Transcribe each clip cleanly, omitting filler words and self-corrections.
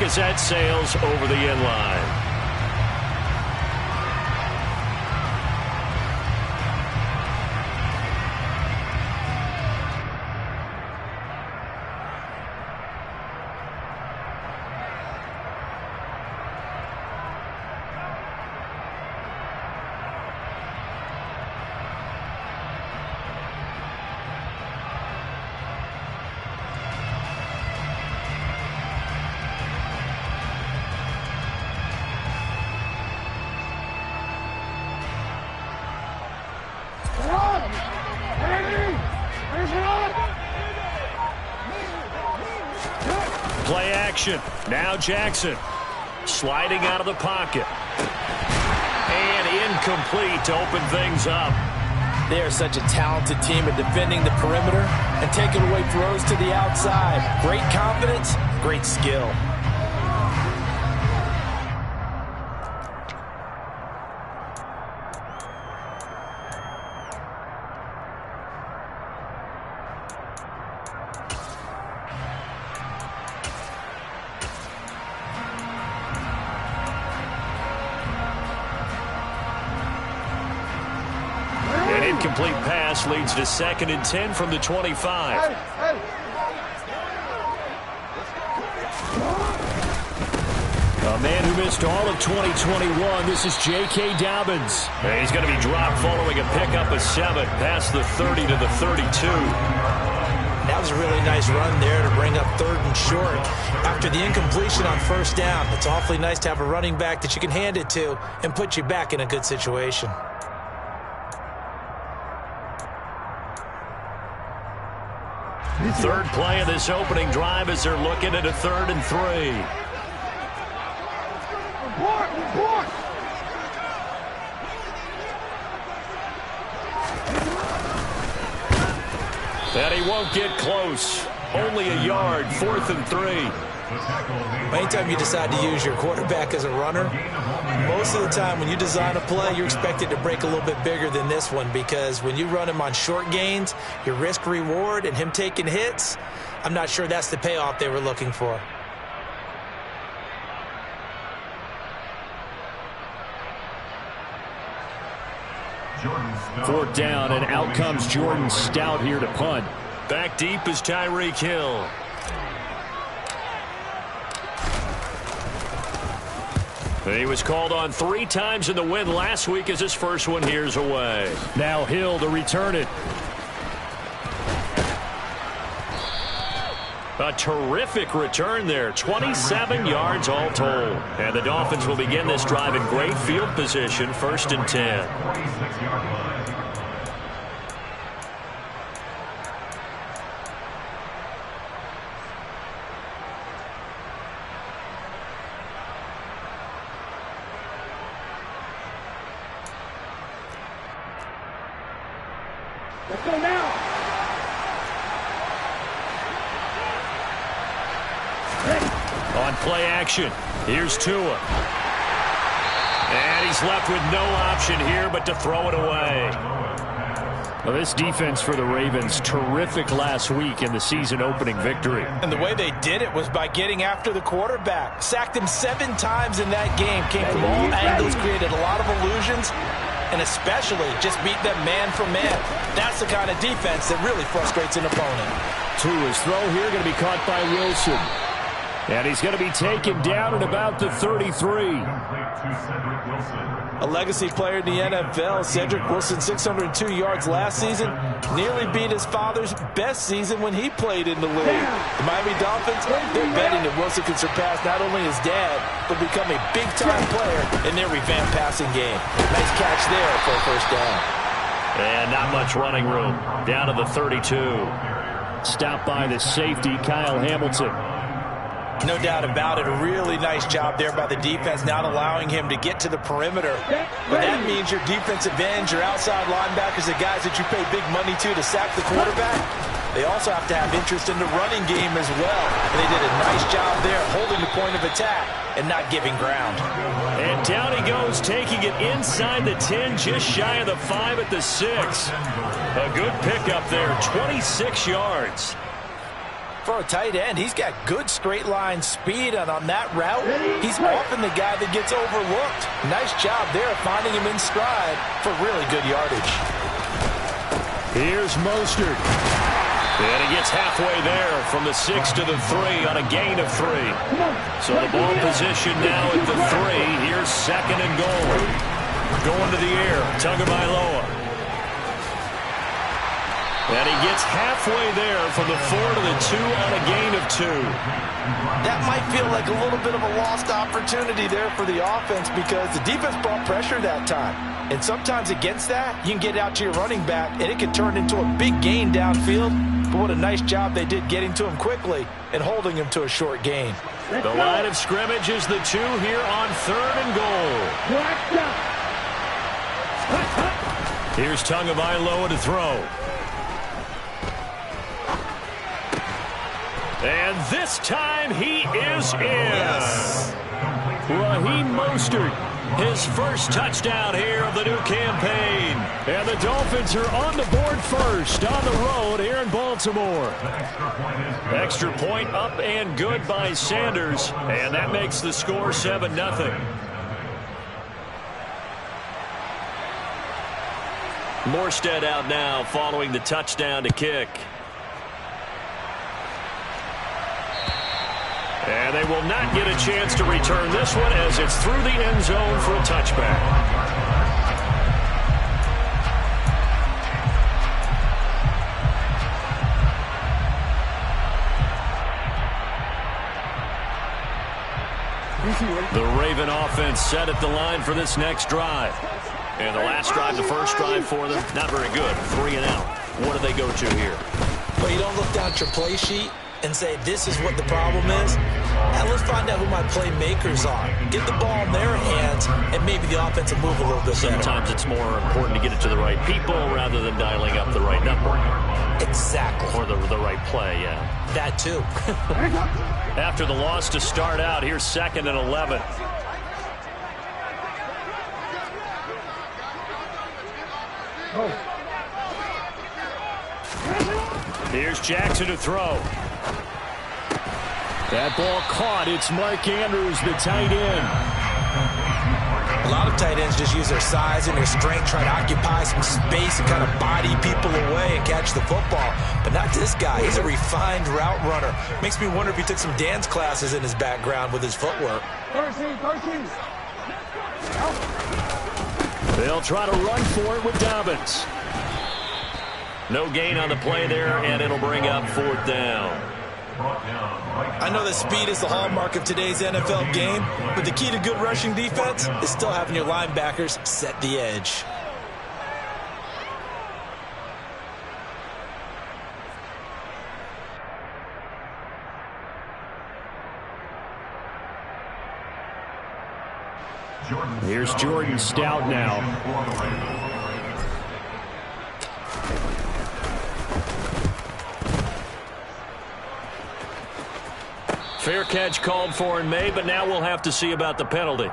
as that sails over the end line. Play action. Now Jackson. Sliding out of the pocket. And incomplete to open things up. They are such a talented team at defending the perimeter and taking away throws to the outside. Great confidence, great skill. Incomplete pass leads to 2nd and 10 from the 25. A man who missed all of 2021. This is J.K. Dobbins. And he's going to be dropped following a pickup of 7 past the 30 to the 32. That was a really nice run there to bring up 3rd and short. After the incompletion on 1st down, it's awfully nice to have a running back that you can hand it to and put you back in a good situation. Third play of this opening drive as they're looking at a 3rd and 3. And he won't get close. Only a yard, 4th and 3. Anytime you decide to use your quarterback as a runner, most of the time when you design a play, you're expected to break a little bit bigger than this one, because when you run him on short gains, your risk-reward and him taking hits, I'm not sure that's the payoff they were looking for. Fourth down, and out comes Jordan Stout here to punt. Back deep is Tyreek Hill. He was called on 3 times in the win last week as his first one here's away. Now Hill to return it. A terrific return there. 27 yards all told. And the Dolphins will begin this drive in great field position, 1st and 10. Let's go now. On play action, here's Tua. And he's left with no option here but to throw it away. Well, this defense for the Ravens, terrific last week in the season-opening victory. And the way they did it was by getting after the quarterback. Sacked him 7 times in that game. Came from all angles, created a lot of illusions, and especially just beat them man for man. That's the kind of defense that really frustrates an opponent. Tua's throw here going to be caught by Wilson. And he's going to be taken down at about the 33. A legacy player in the NFL, Cedric Wilson, 602 yards last season, nearly beat his father's best season when he played in the league. The Miami Dolphins, they're betting that Wilson can surpass not only his dad, but become a big-time player in their revamped passing game. Nice catch there for a 1st down. And not much running room. Down to the 32. Stopped by the safety, Kyle Hamilton. No doubt about it. A really nice job there by the defense, not allowing him to get to the perimeter. But that means your defensive ends, your outside linebackers, the guys that you pay big money to sack the quarterback, they also have to have interest in the running game as well. And they did a nice job there holding the point of attack and not giving ground. And down he goes, taking it inside the 10, just shy of the 5 at the 6. A good pickup there, 26 yards. For a tight end, he's got good straight line speed, and on that route, he's often the guy that gets overlooked. Nice job there finding him in stride for really good yardage. Here's Mostert. And he gets halfway there from the 6 to the 3 on a gain of 3. So the ball position now at the 3. Here's 2nd and goal. Going to the air, Tagovailoa. And he gets halfway there from the 4 to the 2 on a gain of 2. That might feel like a little bit of a lost opportunity there for the offense because the defense brought pressure that time. And sometimes against that, you can get out to your running back, and it can turn into a big gain downfield. But what a nice job they did getting to him quickly and holding him to a short gain. The line of scrimmage is the 2 here on 3rd and goal. Here's Tagovailoa to throw. And this time he is in. Yes. Raheem Mostert, his first touchdown here of the new campaign. And the Dolphins are on the board first on the road here in Baltimore. Extra point up and good by Sanders. And that makes the score 7-0. Morstead out now following the touchdown to kick. And they will not get a chance to return this one as it's through the end zone for a touchback. The Raven offense set at the line for this next drive. And the last drive, the first drive for them, not very good. 3 and out. What do they go to here? Well, you don't look down at your play sheet and say, this is what the problem is. Now let's find out who my playmakers are. Get the ball in their hands, and maybe the offense will move a little bit better. Sometimes it's more important to get it to the right people rather than dialing up the right number. Exactly. Or the right play, yeah. That too. After the loss to start out, here's 2nd and 11. Here's Jackson to throw. That ball caught. It's Mark Andrews, the tight end. A lot of tight ends just use their size and their strength, try to occupy some space and kind of body people away and catch the football. But not this guy. He's a refined route runner. Makes me wonder if he took some dance classes in his background with his footwork. They'll try to run for it with Dobbins. No gain on the play there, and it'll bring up 4th down. I know that speed is the hallmark of today's NFL game, but the key to good rushing defense is still having your linebackers set the edge. Here's Jordan Stout now. Fair catch called for and made, but now we'll have to see about the penalty. Well,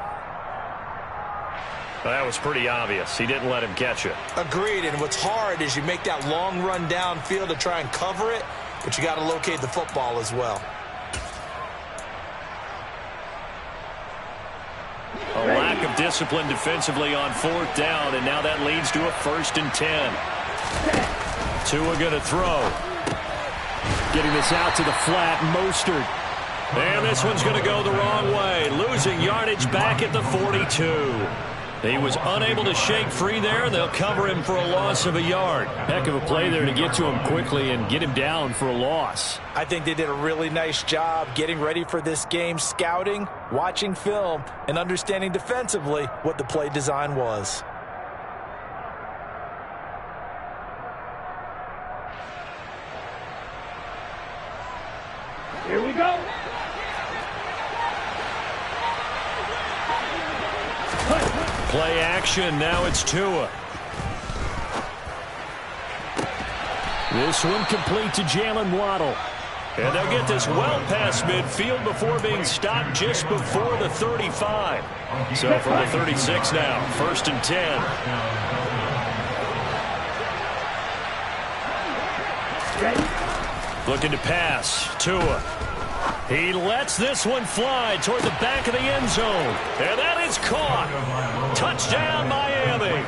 that was pretty obvious. He didn't let him catch it. Agreed, and what's hard is you make that long run downfield to try and cover it, but you got to locate the football as well. A lack of discipline defensively on 4th down, and now that leads to a 1st and 10. Tua going to throw. Getting this out to the flat, Mostert. And this one's going to go the wrong way. Losing yardage back at the 42. He was unable to shake free there. They'll cover him for a loss of a yard. Heck of a play there to get to him quickly and get him down for a loss. I think they did a really nice job getting ready for this game, scouting, watching film, and understanding defensively what the play design was. Here we go. Play action. Now it's Tua. This one complete to Jalen Waddle. And they'll get this well past midfield before being stopped just before the 35. So from the 36 now, 1st and 10. Looking to pass. Tua. He lets this one fly toward the back of the end zone. And that is caught. Touchdown, Miami.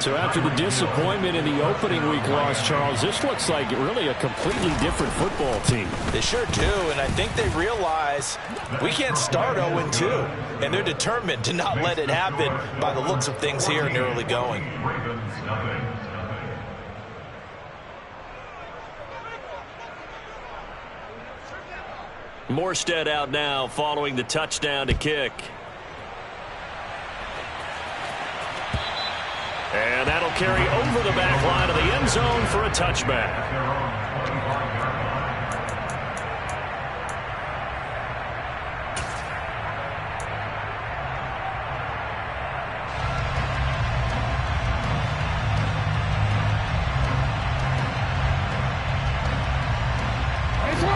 So after the disappointment in the opening week loss, Charles, this looks like really a completely different football team. They sure do, and I think they realize we can't start 0-2. And they're determined to not let it happen by the looks of things here in the early going. Morstead out now following the touchdown to kick. And that'll carry over the back line of the end zone for a touchback.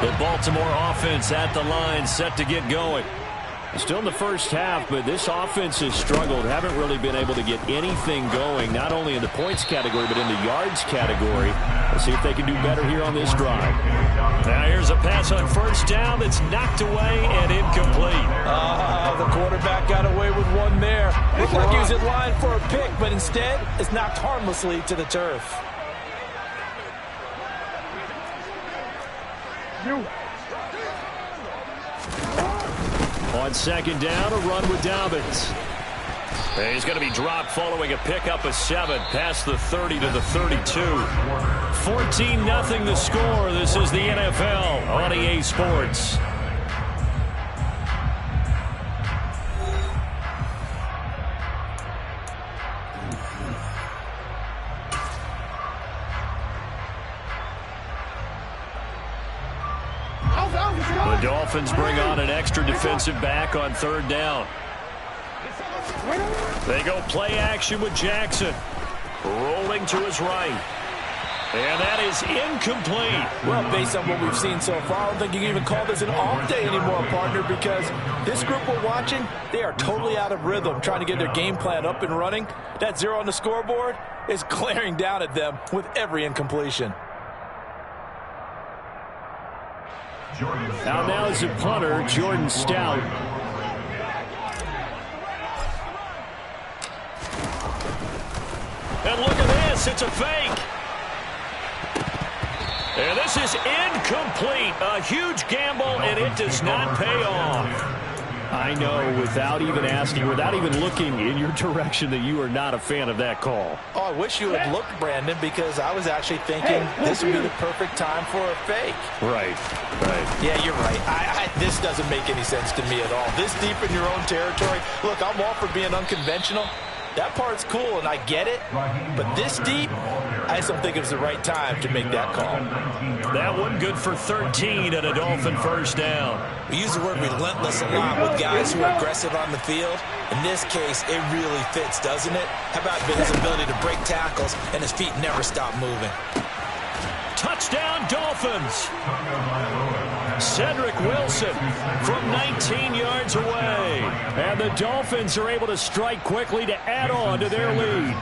The Baltimore offense at the line, set to get going. Still in the first half, but this offense has struggled. Haven't really been able to get anything going, not only in the points category, but in the yards category. Let's see if they can do better here on this drive. Now here's a pass on first down that's knocked away and incomplete. The quarterback got away with one there. Looked like he was in line for a pick, but instead it's knocked harmlessly to the turf. On second down, a run with Dobbins. And he's going to be dropped following a pickup of 7 past the 30 to the 32. 14-0 the score. This is the NFL on EA Sports. The Dolphins bring on an extra defensive back on third down. They go play action with Jackson. Rolling to his right. And that is incomplete. Well, based on what we've seen so far, I don't think you can even call this an off day anymore, partner, because this group we're watching, they are totally out of rhythm, trying to get their game plan up and running. That 0 on the scoreboard is glaring down at them with every incompletion. Out now is a punter, Jordan Stout. And look at this, it's a fake. And this is incomplete. A huge gamble, and it does not pay off. I know, without even asking, without even looking in your direction, that you are not a fan of that call. Oh, I wish you had looked, Brandon, because I was actually thinking this would be the perfect time for a fake. Right. Yeah, you're right. This doesn't make any sense to me at all. This deep in your own territory. Look, I'm all for being unconventional. That part's cool, and I get it. But this deep, I just don't think it was the right time to make that call. That one good for 13 and a Dolphin first down. We use the word relentless a lot with guys who are aggressive on the field. In this case, it really fits, doesn't it? How about his ability to break tackles and his feet never stop moving? Touchdown, Dolphins. Cedric Wilson from 19 yards away. And the Dolphins are able to strike quickly to add on to their lead.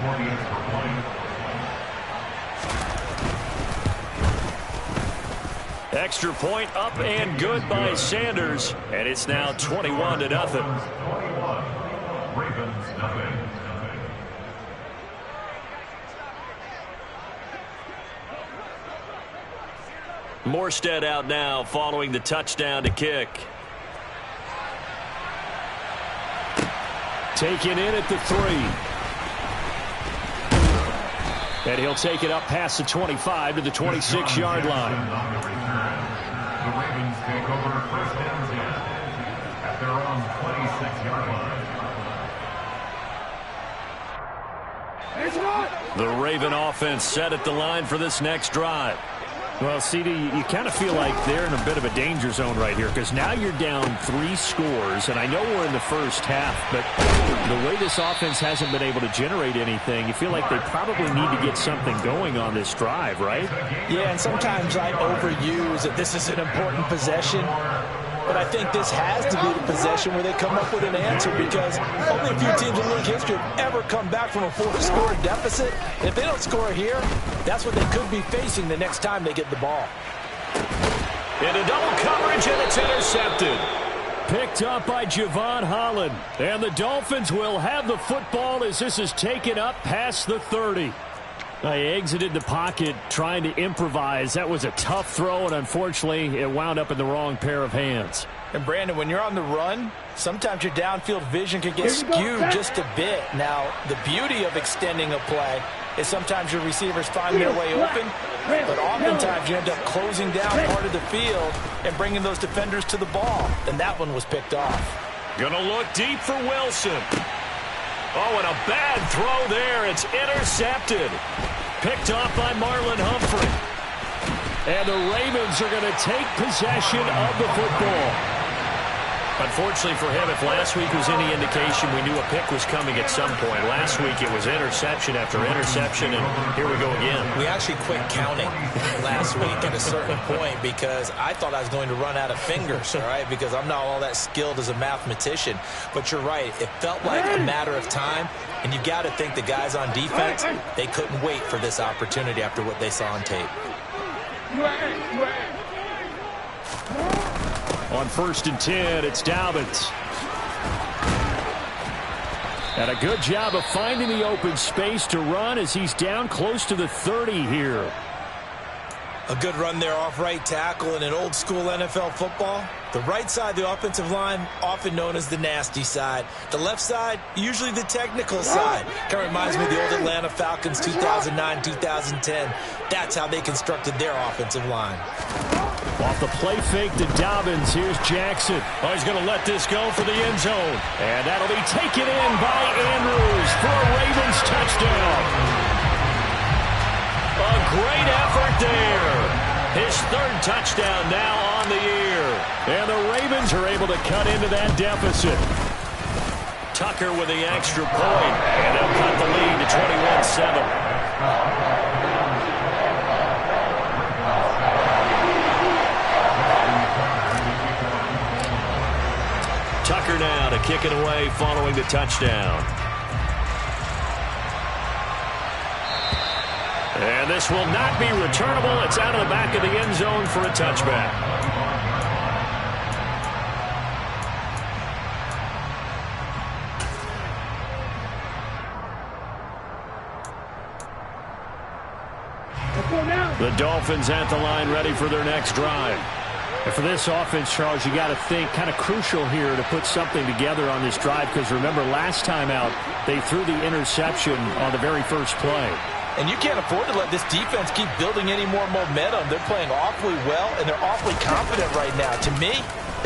Extra point up and good by Sanders. And it's now 21-0. Morstead out now following the touchdown to kick. Taken in at the 3. And he'll take it up past the 25 to the 26-yard line. The Ravens take over first and 10 at their own 26-yard line. The Raven offense set at the line for this next drive. Well, CD, you kind of feel like they're in a bit of a danger zone right here because now you're down 3 scores, and I know we're in the first half, but the way this offense hasn't been able to generate anything, you feel like they probably need to get something going on this drive, right? Yeah, and sometimes I overuse that this is an important possession. But I think this has to be the possession where they come up with an answer because only a few teams in league history have ever come back from a 4-score deficit. If they don't score here, that's what they could be facing the next time they get the ball. Into double coverage, and it's intercepted. Picked up by Javon Holland. And the Dolphins will have the football as this is taken up past the 30. They exited the pocket trying to improvise. That was a tough throw, and unfortunately, it wound up in the wrong pair of hands. And, Brandon, when you're on the run, sometimes your downfield vision can get skewed just a bit. Now, the beauty of extending a play is sometimes your receivers find their way open, but oftentimes you end up closing down part of the field and bringing those defenders to the ball. And that one was picked off. Gonna look deep for Wilson. Oh, and a bad throw there. It's intercepted. Picked off by Marlon Humphrey. And the Ravens are going to take possession of the football. Unfortunately for him, if last week was any indication, we knew a pick was coming at some point. Last week it was interception after interception, and here we go again. We actually quit counting last week at a certain point because I thought I was going to run out of fingers, all right, because I'm not all that skilled as a mathematician. But you're right. It felt like a matter of time, and you've got to think the guys on defense, they couldn't wait for this opportunity after what they saw on tape. On 1st and 10, it's Dobbins. And a good job of finding the open space to run as he's down close to the 30 here. A good run there off right tackle in an old school NFL football. The right side of the offensive line, often known as the nasty side. The left side, usually the technical side. Kind of reminds me of the old Atlanta Falcons 2009-2010. That's how they constructed their offensive line. Off the play fake to Dobbins, here's Jackson. Oh, he's going to let this go for the end zone. And that'll be taken in by Andrews for a Ravens touchdown. A great effort there. His 3rd touchdown now on the year. And the Ravens are able to cut into that deficit. Tucker with the extra point. And they'll cut the lead to 21-7. Tucker now to kick it away following the touchdown. And this will not be returnable. It's out of the back of the end zone for a touchback. The Dolphins at the line ready for their next drive. And for this offense, Charles, you got to think kind of crucial here to put something together on this drive because remember last time out they threw the interception on the very first play. And you can't afford to let this defense keep building any more momentum. They're playing awfully well, and they're awfully confident right now. To me,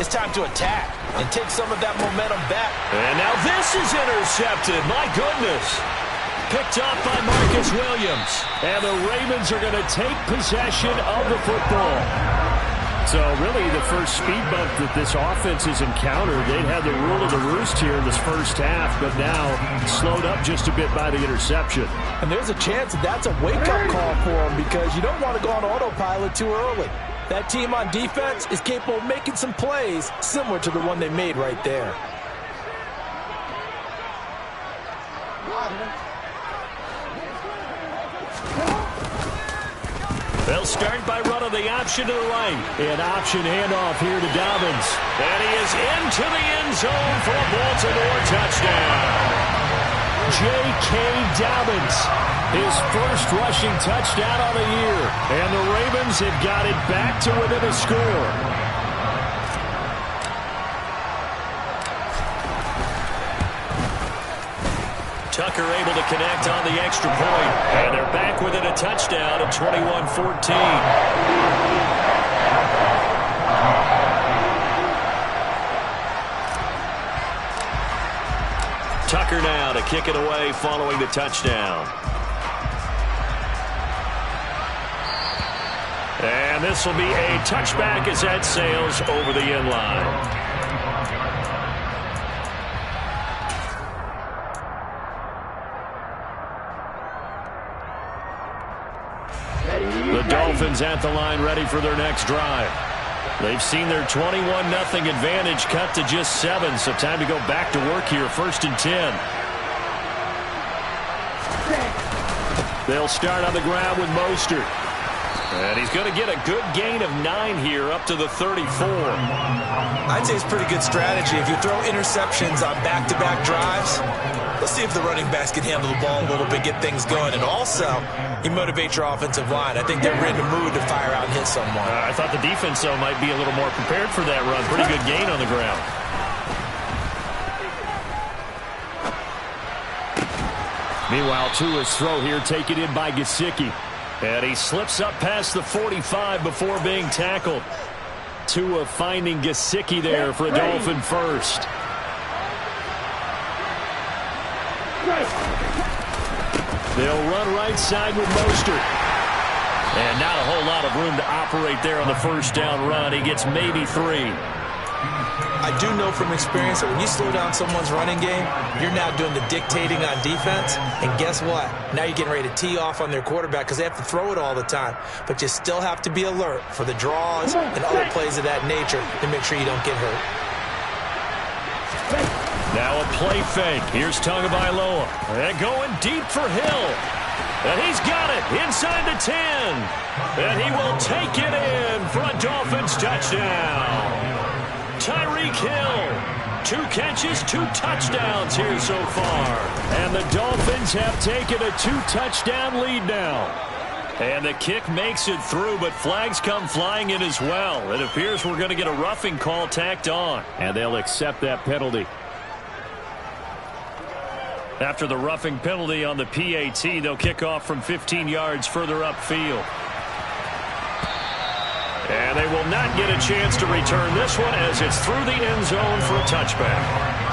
it's time to attack and take some of that momentum back. And now this is intercepted. My goodness. Picked up by Marcus Williams. And the Ravens are going to take possession of the football. So really the first speed bump that this offense has encountered, they'd had the rule of the roost here in this first half, but now slowed up just a bit by the interception. And there's a chance that that's a wake-up call for them because you don't want to go on autopilot too early. That team on defense is capable of making some plays similar to the one they made right there. They'll start by running the option to the right. An option handoff here to Dobbins. And he is into the end zone for a Baltimore touchdown. J.K. Dobbins, his first rushing touchdown on the year. And the Ravens have got it back to within a score. Tucker able to connect on the extra point. And they're back within a touchdown at 21-14. Tucker now to kick it away following the touchdown. And this will be a touchback as that sails over the end line. The Dolphins at the line ready for their next drive. They've seen their 21-0 advantage cut to just 7, so time to go back to work here, 1st and 10. They'll start on the ground with Mostert. And he's going to get a good gain of 9 here up to the 34. I'd say it's pretty good strategy. If you throw interceptions on back-to-back drives, let's see if the running backs can handle the ball a little bit, get things going. And also, you motivate your offensive line. I think they're in the mood to fire out and hit someone. I thought the defense, though, might be a little more prepared for that run. Pretty good gain on the ground. Meanwhile, Tua's throw here taken in by Gesicki. And he slips up past the 45 before being tackled. Tua finding Gesicki there for a Dolphin first. They'll run right side with Mostert. And not a whole lot of room to operate there on the first down run. He gets maybe 3. I do know from experience that when you slow down someone's running game, you're now doing the dictating on defense. And guess what? Now you're getting ready to tee off on their quarterback because they have to throw it all the time. But you still have to be alert for the draws and other plays of that nature to make sure you don't get hurt. Now a play fake. Here's Tagovailoa. And going deep for Hill. And he's got it inside the 10. And he will take it in for a Dolphins touchdown. Tyreek Hill, 2 catches, 2 touchdowns here so far. And the Dolphins have taken a 2-touchdown lead now. And the kick makes it through, but flags come flying in as well. It appears we're going to get a roughing call tacked on, and they'll accept that penalty. After the roughing penalty on the PAT, they'll kick off from 15 yards further upfield. And they will not get a chance to return this one as it's through the end zone for a touchback.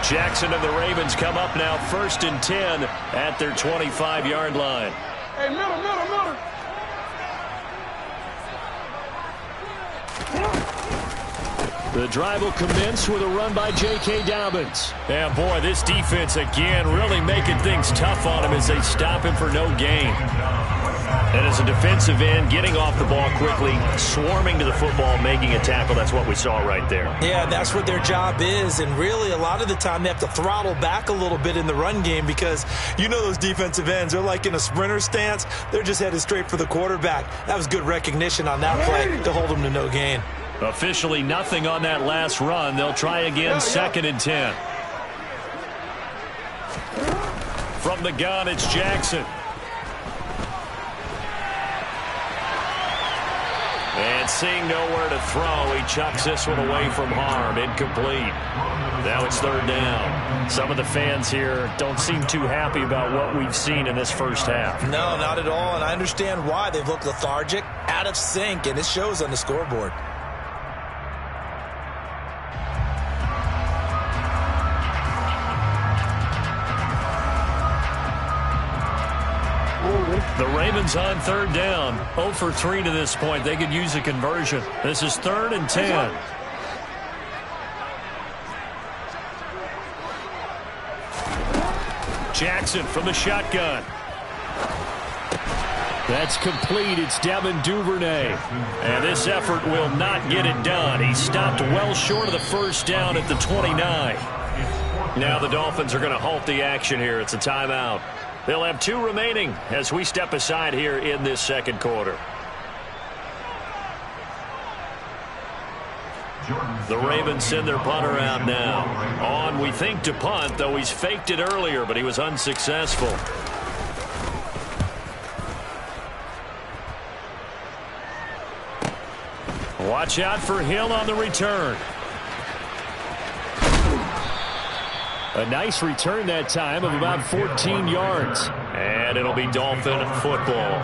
Jackson and the Ravens come up now 1st and 10 at their 25-yard line. Hey, middle. The drive will commence with a run by J.K. Dobbins. And boy, this defense again really making things tough on him as they stop him for no gain. And as a defensive end, getting off the ball quickly, swarming to the football, making a tackle, that's what we saw right there. Yeah, that's what their job is. And really, a lot of the time, they have to throttle back a little bit in the run game because you know those defensive ends, they're like in a sprinter stance. They're just headed straight for the quarterback. That was good recognition on that play to hold them to no gain. Officially nothing on that last run. They'll try again 2nd and 10. From the gun, it's Jackson. And seeing nowhere to throw, he chucks this one away from harm. Incomplete. Now it's 3rd down. Some of the fans here don't seem too happy about what we've seen in this first half. No, not at all. And I understand why. They've looked lethargic, out of sync, and it shows on the scoreboard. The Ravens on 3rd down. 0 for 3 to this point. They could use a conversion. This is 3rd and 10. Jackson from the shotgun. That's complete. It's Devin Duvernay. And this effort will not get it done. He stopped well short of the first down at the 29. Now the Dolphins are going to halt the action here. It's a timeout. They'll have 2 remaining as we step aside here in this second quarter. The Ravens send their punter out now. On, we think, to punt, though he's faked it earlier, but he was unsuccessful. Watch out for Hill on the return. A nice return that time of about 14 yards. And it'll be Dolphin football.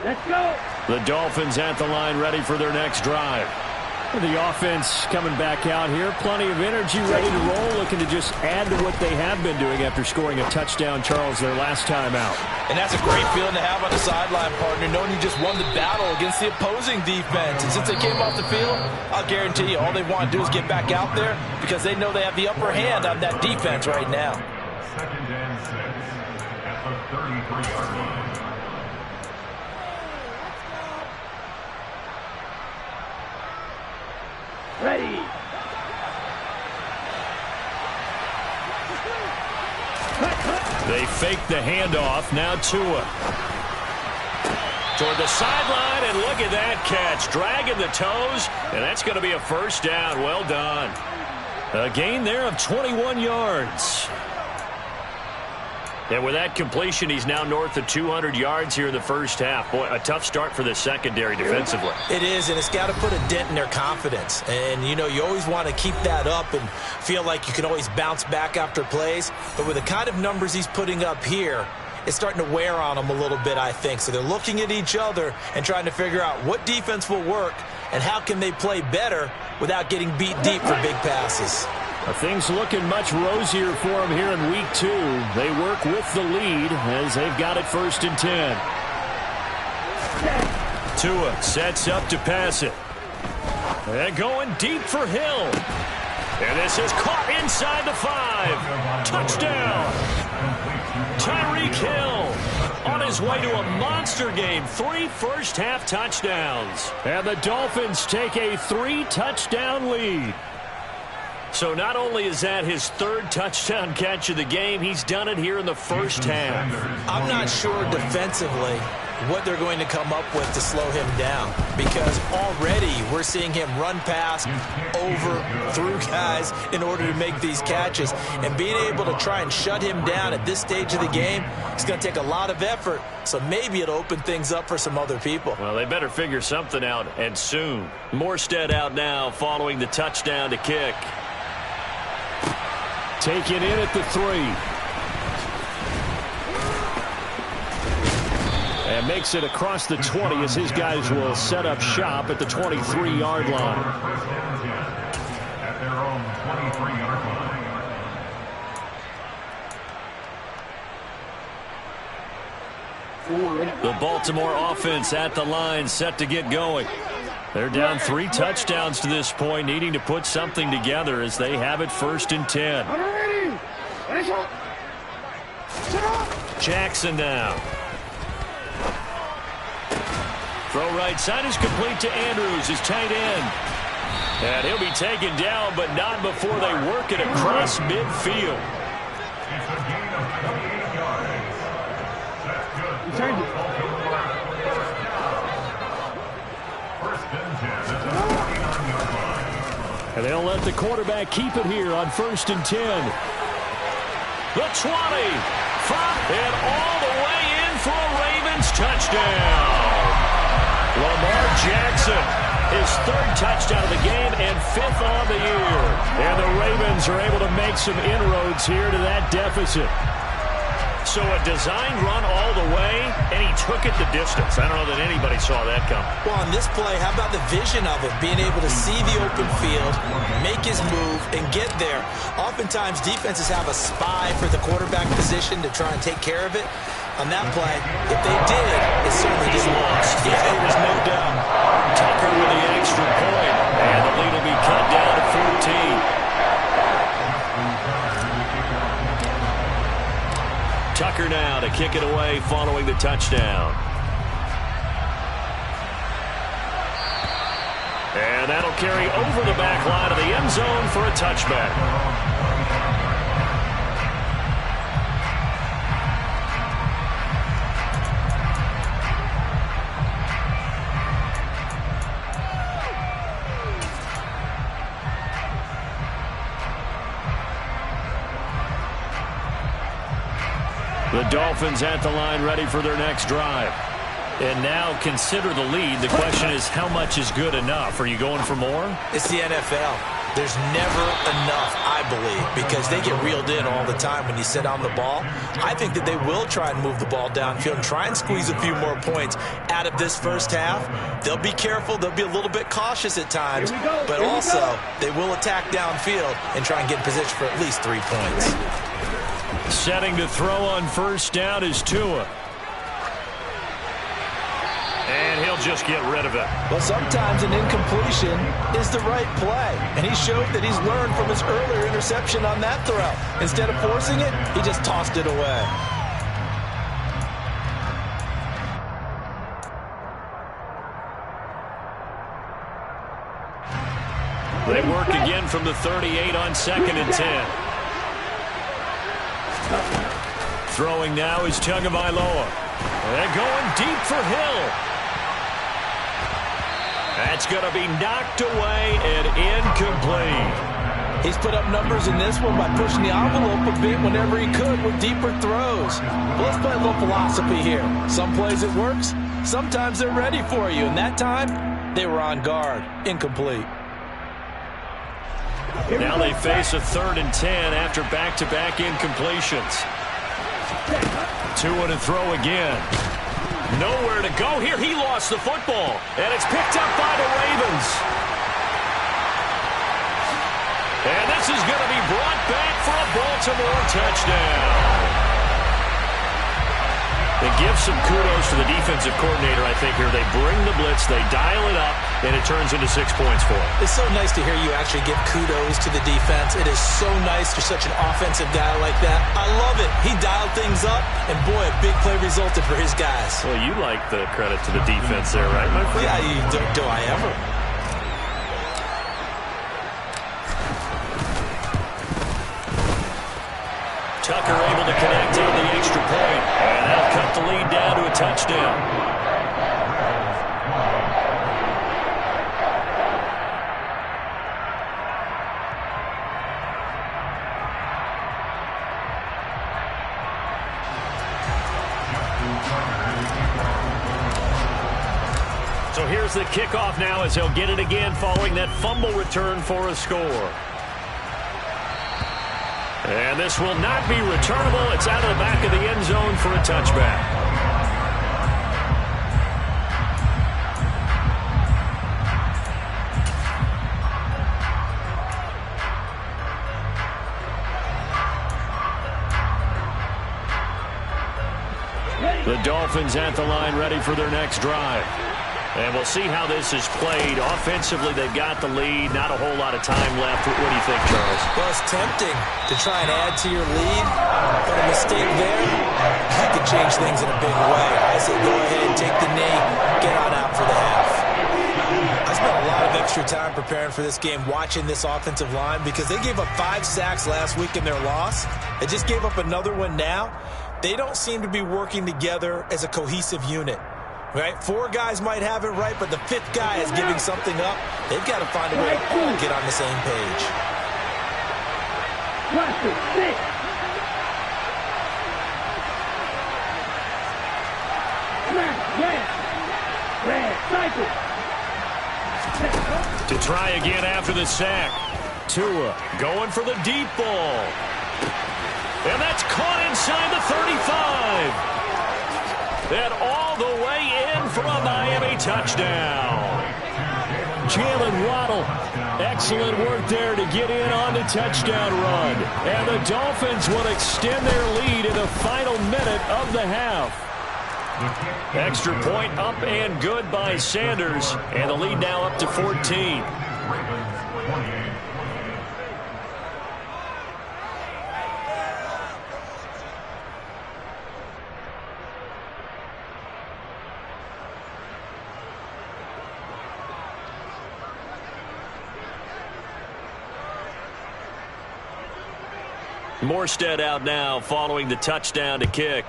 Let's go. The Dolphins at the line ready for their next drive. The offense coming back out here. Plenty of energy, ready to roll, looking to just add to what they have been doing after scoring a touchdown, Charles, their last time out. And that's a great feeling to have on the sideline, partner, knowing you just won the battle against the opposing defense. And since they came off the field, I'll guarantee you all they want to do is get back out there because they know they have the upper hand on that defense right now. 2nd and 6 at the 33-yard line. Ready. They fake the handoff. Now Tua. Toward the sideline, and look at that catch. Dragging the toes, and that's going to be a first down. Well done. A gain there of 21 yards. And with that completion, he's now north of 200 yards here in the first half. Boy, a tough start for the secondary defensively. It is, and it's got to put a dent in their confidence. And, you know, you always want to keep that up and feel like you can always bounce back after plays. But with the kind of numbers he's putting up here, it's starting to wear on them a little bit, I think. So they're looking at each other and trying to figure out what defense will work and how can they play better without getting beat deep for big passes. Things looking much rosier for them here in week 2. They work with the lead as they've got it 1st and 10. Tua sets up to pass it. And going deep for Hill. And this is caught inside the 5. Touchdown. Tyreek Hill on his way to a monster game. 3 first-half touchdowns. And the Dolphins take a 3-touchdown lead. So not only is that his 3rd touchdown catch of the game, he's done it here in the first half. I'm not sure defensively what they're going to come up with to slow him down, because already we're seeing him run past, over, through guys in order to make these catches. And being able to try and shut him down at this stage of the game, it's going to take a lot of effort. So maybe it'll open things up for some other people. Well, they better figure something out, and soon. Morstead out now following the touchdown to kick. Taken in at the 3. And makes it across the 20 as his guys will set up shop at the 23-yard line. At their own 23-yard line. The Baltimore offense at the line, set to get going. They're down 3 touchdowns to this point, needing to put something together as they have it 1st and 10. Jackson now. Throw right side is complete to Andrews, his tight end. And he'll be taken down, but not before they work it across midfield. It's a gain of 28 yards. That's good. And they'll let the quarterback keep it here on 1st and 10. The 20. And all the way in for a Ravens touchdown. Lamar Jackson, his 3rd touchdown of the game and 5th on the year. And the Ravens are able to make some inroads here to that deficit. So a design run all the way, and he took it the distance. I don't know that anybody saw that coming. Well, on this play, how about the vision of it? Being able to see the open field, make his move, and get there. Oftentimes, defenses have a spy for the quarterback position to try and take care of it. On that play, if they did, it certainly didn't work. Yeah, there's no doubt. Tucker with the extra point, and the lead will be cut down to 14. Tucker now to kick it away following the touchdown. And that'll carry over the back line of the end zone for a touchback. The Dolphins at the line ready for their next drive. And now consider the lead. The question is, how much is good enough? Are you going for more? It's the NFL. There's never enough, I believe, because they get reeled in all the time when you sit on the ball. I think that they will try and move the ball downfield and try and squeeze a few more points out of this first half. They'll be careful. They'll be a little bit cautious at times, but also they will attack downfield and try and get in position for at least 3 points. Setting to throw on first down is Tua. And he'll just get rid of it. Well, sometimes an incompletion is the right play. And he showed that he's learned from his earlier interception on that throw. Instead of forcing it, he just tossed it away. They work again from the 38 on 2nd and 10. Throwing now is Tagovailoa. And going deep for Hill. That's going to be knocked away and incomplete. He's put up numbers in this one by pushing the envelope a bit whenever he could with deeper throws. Well, let's play a little philosophy here. Some plays it works. Sometimes they're ready for you. And that time, they were on guard. Incomplete. Now they face a 3rd and 10 after back-to-back incompletions. Tua to throw again. Nowhere to go here. He lost the football. And it's picked up by the Ravens. And this is going to be brought back for a Baltimore touchdown. They give some kudos to the defensive coordinator, I think, here. They bring the blitz, they dial it up, and it turns into 6 points for them. It's so nice to hear you actually give kudos to the defense. It is so nice for such an offensive guy like that. I love it. He dialed things up, and boy, a big play resulted for his guys. Well, you like the credit to the defense there, right, my friend? Yeah, do I ever? Tucker able to connect on the extra point, and that'll cut the lead down to a touchdown. So here's the kickoff now as he'll get it again following that fumble return for a score. And this will not be returnable. It's out of the back of the end zone for a touchback. The Dolphins at the line ready for their next drive. And we'll see how this is played. Offensively, they've got the lead. Not a whole lot of time left. What do you think, Charles? Well, it's tempting to try and add to your lead, but a mistake there, you could change things in a big way. I say go ahead, take the knee, get on out for the half. I spent a lot of extra time preparing for this game, watching this offensive line, because they gave up 5 sacks last week in their loss. They just gave up another one now. They don't seem to be working together as a cohesive unit. Right? 4 guys might have it right, but the 5th guy is giving something up. They've got to find a way to all get on the same page. To try again after the sack. Tua going for the deep ball. And that's caught inside the 35. And all the way in for a Miami touchdown. Jalen Waddle, excellent work there to get in on the touchdown run. And the Dolphins will extend their lead in the final minute of the half. Extra point up and good by Sanders. And the lead now up to 14. Morstead out now following the touchdown to kick.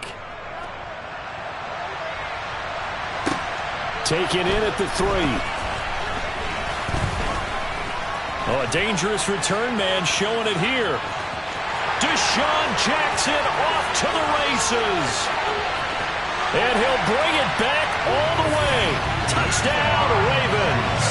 Taken in at the 3. Oh, a dangerous return man showing it here. Deshaun Jackson off to the races. And he'll bring it back all the way. Touchdown, Ravens.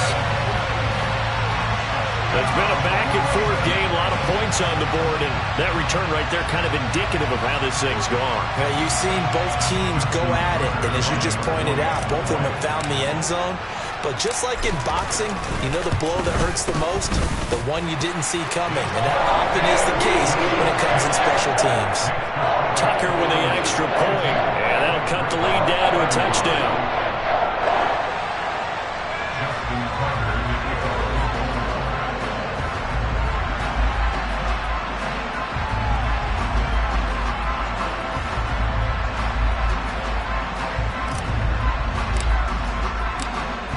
It's been a back-and-forth game, a lot of points on the board, and that return right there kind of indicative of how this thing's gone. Yeah, you've seen both teams go at it, and as you just pointed out, both of them have found the end zone. But just like in boxing, you know the blow that hurts the most? The one you didn't see coming, and that often is the case when it comes in special teams. Tucker with the extra point, and that'll cut the lead down to a touchdown.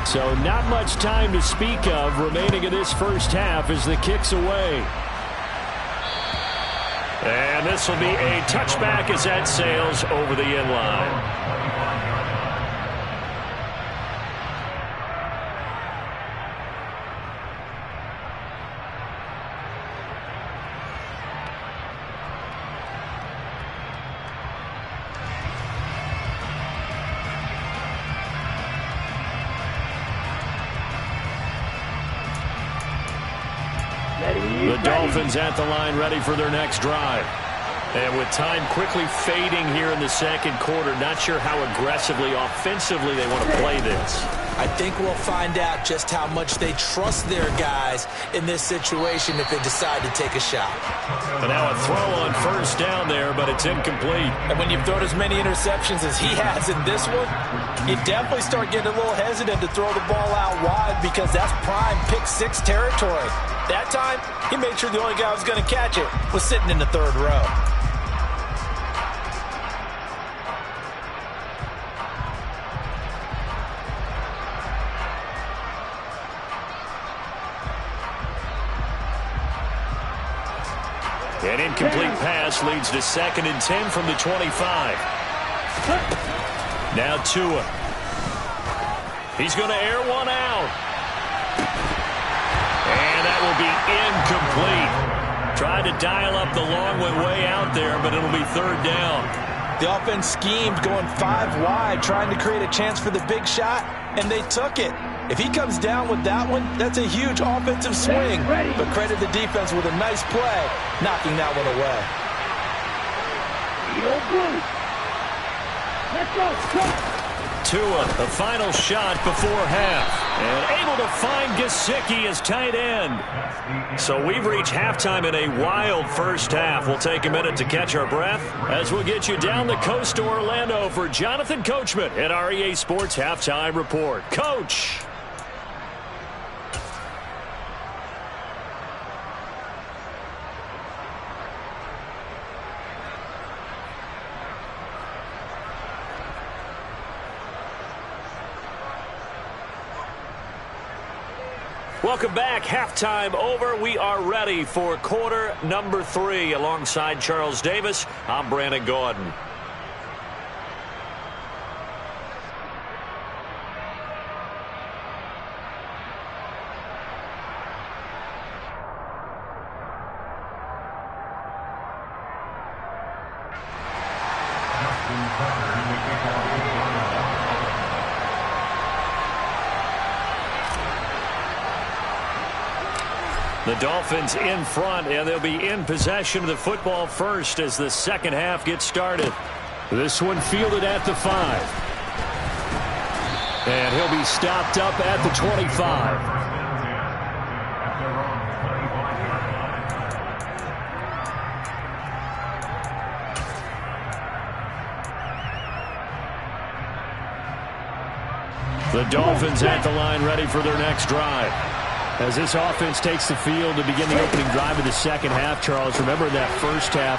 So not much time to speak of remaining in this first half as the kick's away. And this will be a touchback as that sails over the end line. The Dolphins at the line, ready for their next drive. And with time quickly fading here in the second quarter, not sure how aggressively, offensively they want to play this. I think we'll find out just how much they trust their guys in this situation if they decide to take a shot. And now a throw on first down there, but it's incomplete. And when you've thrown as many interceptions as he has in this one, you definitely start getting a little hesitant to throw the ball out wide because that's prime pick six territory. That time, he made sure the only guy who was going to catch it was sitting in the third row. An incomplete pass leads to 2nd and 10 from the 25. Now Tua. He's going to air one out. And that will be incomplete. Tried to dial up the long way out there, but it'll be 3rd down. The offense schemed going 5 wide, trying to create a chance for the big shot, and they took it. If he comes down with that one, that's a huge offensive swing. But credit the defense with a nice play, knocking that one away. Tua, the final shot before half. And able to find Gesicki as tight end. So we've reached halftime in a wild first half. We'll take a minute to catch our breath as we'll get you down the coast to Orlando for Jonathan Coachman at our EA Sports Halftime Report. Coach. Welcome back. Halftime over. We are ready for quarter number 3. Alongside Charles Davis, I'm Brandon Gordon. The Dolphins in front, and they'll be in possession of the football first as the second half gets started. This one fielded at the 5. And he'll be stopped up at the 25. The Dolphins at the line, ready for their next drive. As this offense takes the field to begin the opening drive of the second half, Charles, remember that first half,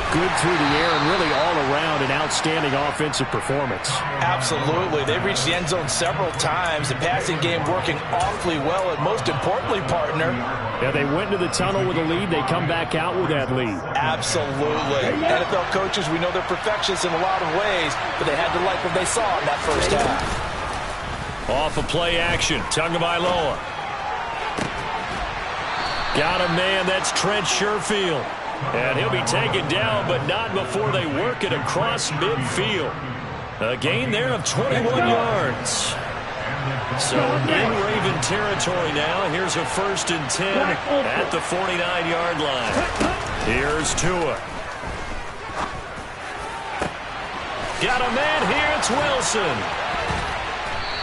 good through the air and really all around an outstanding offensive performance. Absolutely. They reached the end zone several times. The passing game working awfully well, and most importantly, partner. Yeah, they went into the tunnel with a lead. They come back out with that lead. Absolutely. NFL coaches, we know they're perfectionists in a lot of ways, but they had to like what they saw in that first half. Off of play action, Tagovailoa. Got a man, that's Trent Sherfield. And he'll be taken down, but not before they work it across midfield. A gain there of 21 yards. So in Raven territory now. Here's a 1st and 10 at the 49-yard line. Here's Tua. Got a man here. It's Wilson.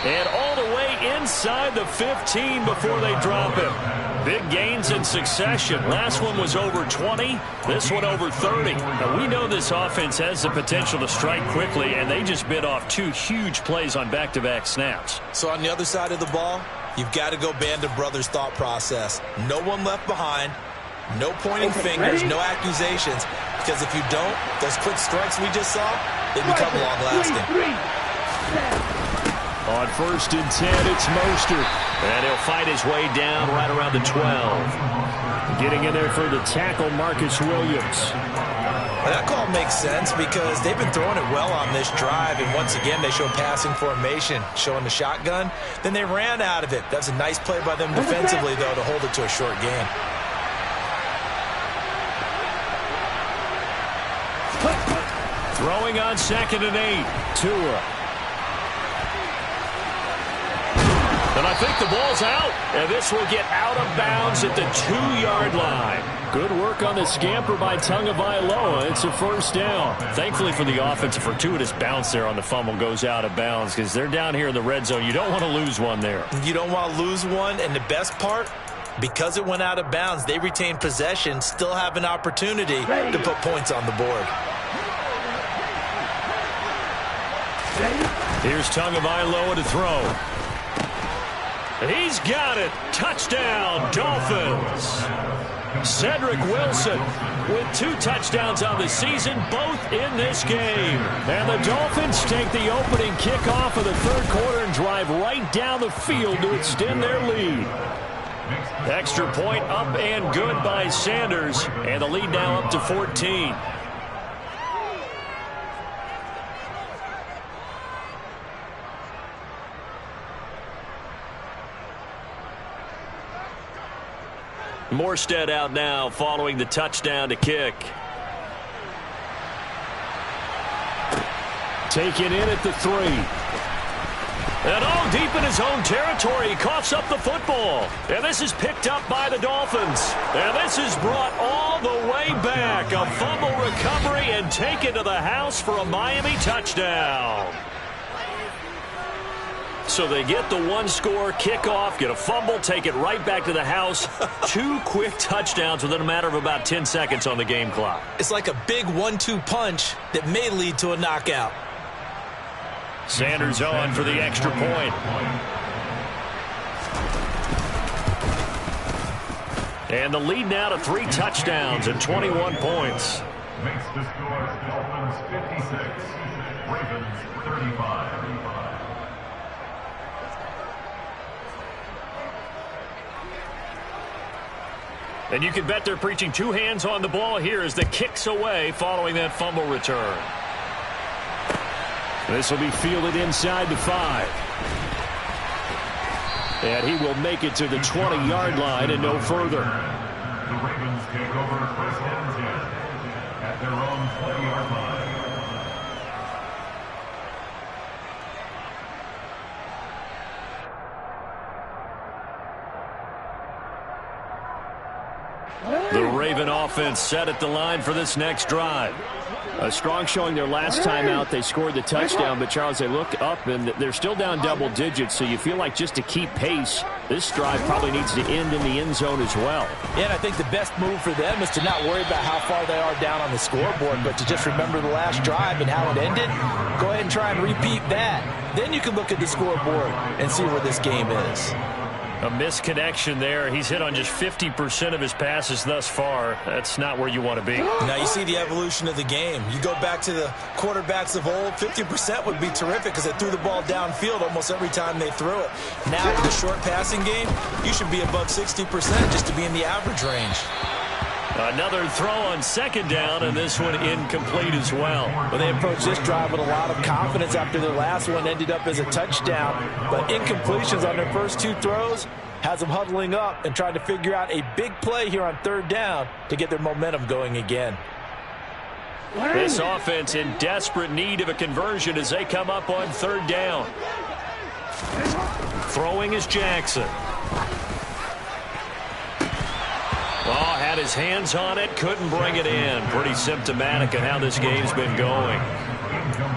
And all the way inside the 15 before they drop him. Big gains in succession. Last one was over 20. This one over 30. Now, we know this offense has the potential to strike quickly, and they just bit off 2 huge plays on back-to-back snaps. So on the other side of the ball, you've got to go Band of Brothers thought process. No one left behind. No pointing fingers. No accusations. Because if you don't, those quick strikes we just saw, they become long-lasting. On 1st and 10, it's Mostert. And he'll fight his way down right around the 12. Getting in there for the tackle, Marcus Williams. Well, that call makes sense because they've been throwing it well on this drive. And once again, they show passing formation, showing the shotgun. Then they ran out of it. That's a nice play by them defensively, though, to hold it to a short gain. Throwing on 2nd and 8. Tua. And I think the ball's out. And this will get out of bounds at the 2-yard line. Good work on the scamper by Tagovailoa. It's a 1st down. Thankfully for the offense, a fortuitous bounce there on the fumble goes out of bounds because they're down here in the red zone. You don't want to lose one there. You don't want to lose one. And the best part, because it went out of bounds, they retain possession, still have an opportunity to put points on the board. Here's Tagovailoa to throw. He's got it. Touchdown, Dolphins. Cedric Wilson with 2 touchdowns on the season, both in this game. And the Dolphins take the opening kickoff of the 3rd quarter and drive right down the field to extend their lead. Extra point up and good by Sanders. And the lead now up to 14. Morstead out now following the touchdown to kick. Taken in at the 3. And all deep in his own territory, he coughs up the football. And this is picked up by the Dolphins. And this is brought all the way back. A fumble recovery and taken to the house for a Miami touchdown. So they get the 1-score kickoff, get a fumble, take it right back to the house. 2 quick touchdowns within a matter of about 10 seconds on the game clock. It's like a big 1-2 punch that may lead to a knockout. Sanders on for the extra point. And the lead now to 3 touchdowns and 21 points. Makes the score Dolphins 56, Ravens 35. And you can bet they're preaching 2 hands on the ball here as the kick's away following that fumble return. This will be fielded inside the 5. And he will make it to the 20-yard line and no further. The Ravens take over 1st and 10 at their own 20-yard line. The Raven offense set at the line for this next drive. A strong showing their last time out. They scored the touchdown, but Charles, they look up and they're still down double digits, so you feel like just to keep pace, this drive probably needs to end in the end zone as well. Yeah, and I think the best move for them is to not worry about how far they are down on the scoreboard, but to just remember the last drive and how it ended. Go ahead and try and repeat that. Then you can look at the scoreboard and see where this game is. A misconnection there. He's hit on just 50% of his passes thus far. That's not where you want to be. Now you see the evolution of the game. You go back to the quarterbacks of old, 50% would be terrific because they threw the ball downfield almost every time they threw it. Now with the short passing game, you should be above 60% just to be in the average range. Another throw on 2nd down, and this one incomplete as well. Well, they approached this drive with a lot of confidence after their last one ended up as a touchdown. But incompletions on their first 2 throws has them huddling up and trying to figure out a big play here on 3rd down to get their momentum going again. This offense in desperate need of a conversion as they come up on 3rd down. Throwing is Jackson. Oh, had his hands on it, couldn't bring it in. Pretty symptomatic of how this game's been going.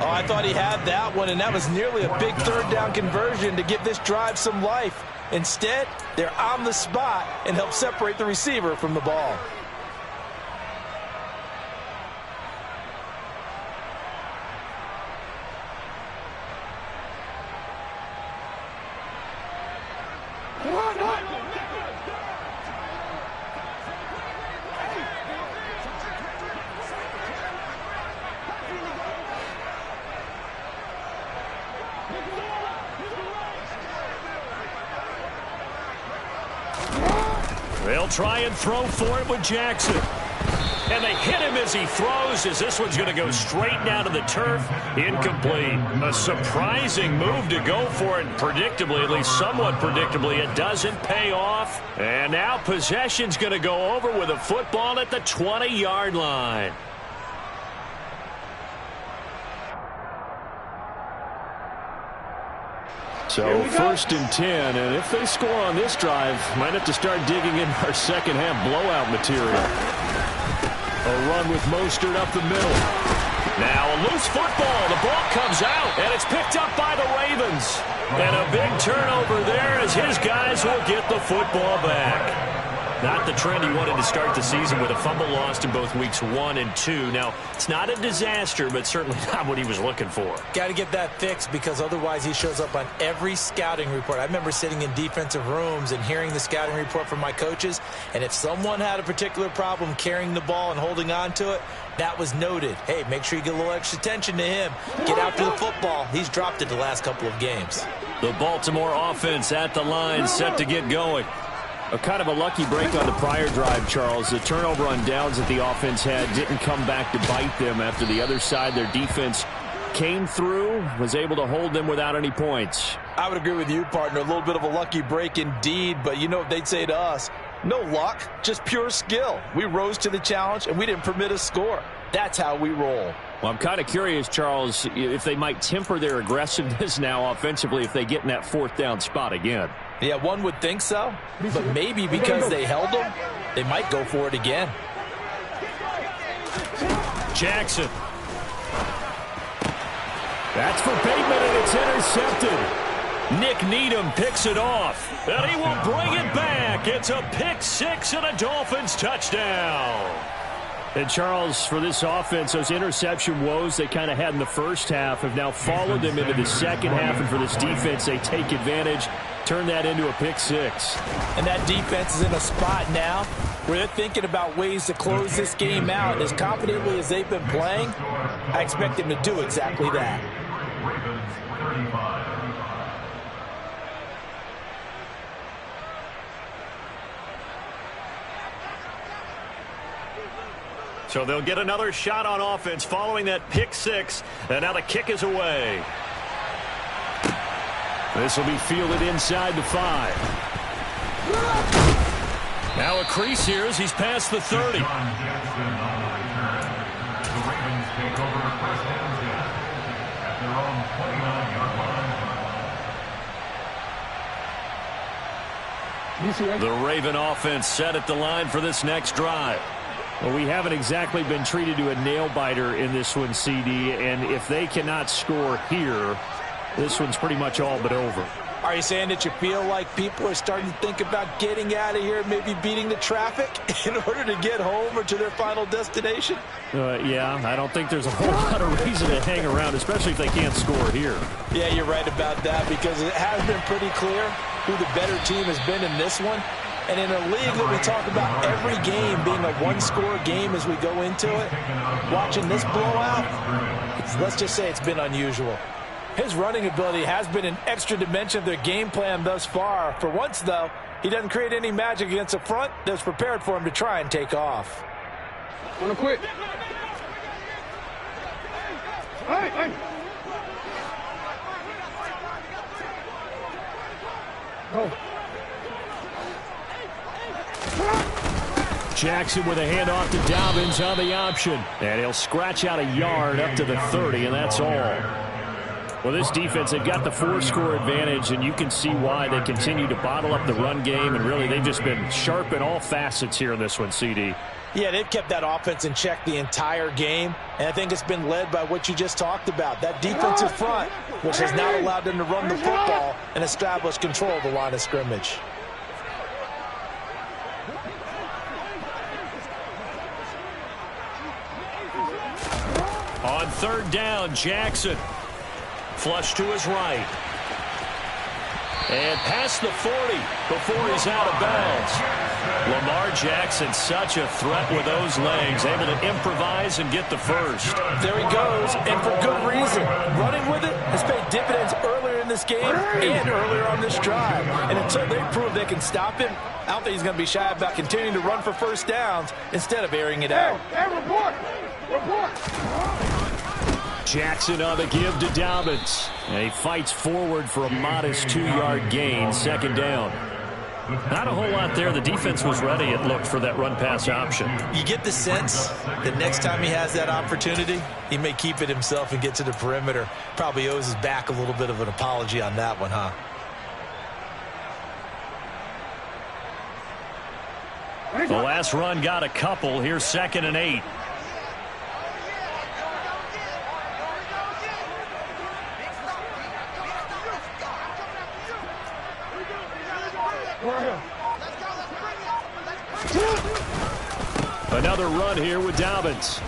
Oh, I thought he had that one, and that was nearly a big third down conversion to give this drive some life. Instead, they're on the spot and help separate the receiver from the ball. They'll try and throw for it with Jackson. And they hit him as he throws, as this one's going to go straight down to the turf. Incomplete. A surprising move to go for it. Predictably, at least somewhat predictably, it doesn't pay off. And now possession's going to go over with a football at the 20-yard line. So first and 10, and if they score on this drive, might have to start digging in our second half blowout material. A run with Mostert up the middle. Now a loose football. The ball comes out, and it's picked up by the Ravens. And a big turnover there as his guys will get the football back. Not the trend he wanted to start the season, with a fumble lost in both weeks 1 and 2. Now, it's not a disaster, but certainly not what he was looking for. Got to get that fixed, because otherwise he shows up on every scouting report. I remember sitting in defensive rooms and hearing the scouting report from my coaches, and if someone had a particular problem carrying the ball and holding on to it, that was noted. Hey, make sure you get a little extra attention to him. Get after the football. He's dropped it the last couple of games. The Baltimore offense at the line, set to get going. A kind of a lucky break on the prior drive, Charles. The turnover on downs that the offense had didn't come back to bite them after the other side. Their defense came through, was able to hold them without any points. I would agree with you, partner. A little bit of a lucky break indeed, but you know what they'd say to us? No luck, just pure skill. We rose to the challenge, and we didn't permit a score. That's how we roll. Well, I'm kind of curious, Charles, if they might temper their aggressiveness now offensively if they get in that fourth down spot again. Yeah, one would think so, but maybe because they held them, they might go for it again. Jackson. That's for Bateman, and it's intercepted. Nick Needham picks it off, and he will bring it back. It's a pick six and a Dolphins touchdown. And, Charles, for this offense, those interception woes they kind of had in the first half have now followed them into the second half. And for this defense, they take advantage, turn that into a pick six. And that defense is in a spot now where they're thinking about ways to close this game out. And as confidently as they've been playing, I expect them to do exactly that. Ravens 35. So they'll get another shot on offense following that pick six. And now the kick is away. This will be fielded inside the 5. Now a crease here as he's past the 30. Jackson on the return. The Ravens take over first and 10 at their own 29-yard line. The Raven offense set at the line for this next drive. Well, we haven't exactly been treated to a nail-biter in this one, CD, and if they cannot score here, this one's pretty much all but over. Are you saying that you feel like people are starting to think about getting out of here, maybe beating the traffic in order to get home or to their final destination? Yeah, I don't think there's a whole lot of reason to hang around, especially if they can't score here. Yeah, you're right about that, because it has been pretty clear who the better team has been in this one. And in a league that we talk about every game being a one-score game as we go into it, watching this blowout, let's just say it's been unusual. His running ability has been an extra dimension of their game plan thus far. For once, though, he doesn't create any magic against the front that's prepared for him to try and take off. On a quick. Hey. Go. Jackson with a handoff to Dobbins on the option. And he'll scratch out a yard up to the 30, and that's all. Well, this defense, they've got the 4-score advantage, and you can see why they continue to bottle up the run game, and really they've just been sharp in all facets here in this one, CD. Yeah, they've kept that offense in check the entire game, and I think it's been led by what you just talked about, that defensive front, which has not allowed them to run the football and establish control of the line of scrimmage. On 3rd down, Jackson. Flush to his right. And past the 40 before he's out of bounds. Lamar Jackson, such a threat with those legs, able to improvise and get the first. There he goes, and for good reason. Running with it has paid dividends earlier in this game and earlier on this drive. And until they prove they can stop him, I don't think he's going to be shy about continuing to run for first downs instead of airing it out. Hey, report! Report! Jackson on the give to Dobbins. And he fights forward for a modest 2-yard gain, 2nd down. Not a whole lot there. The defense was ready, it looked, for that run-pass option. You get the sense that next time he has that opportunity, he may keep it himself and get to the perimeter. Probably owes his back a little bit of an apology on that one, huh? The last run got a couple. Here's 2nd and 8. Another run here with Dobbins.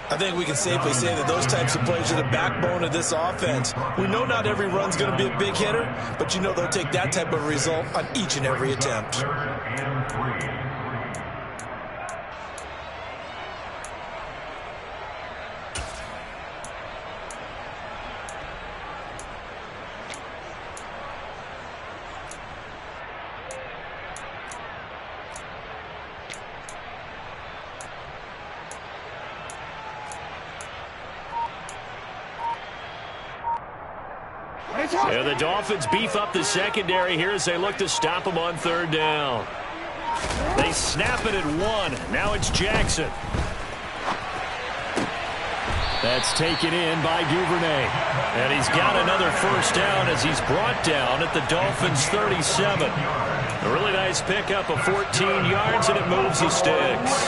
I think we can safely say that those types of plays are the backbone of this offense. We know not every run's going to be a big hitter, but you know they'll take that type of result on each and every attempt. 3rd and 3. And the Dolphins beef up the secondary here as they look to stop him on 3rd down. They snap it at 1. Now it's Jackson. That's taken in by Duvernay. And he's got another first down as he's brought down at the Dolphins' 37. A really nice pickup of 14 yards, and it moves the sticks.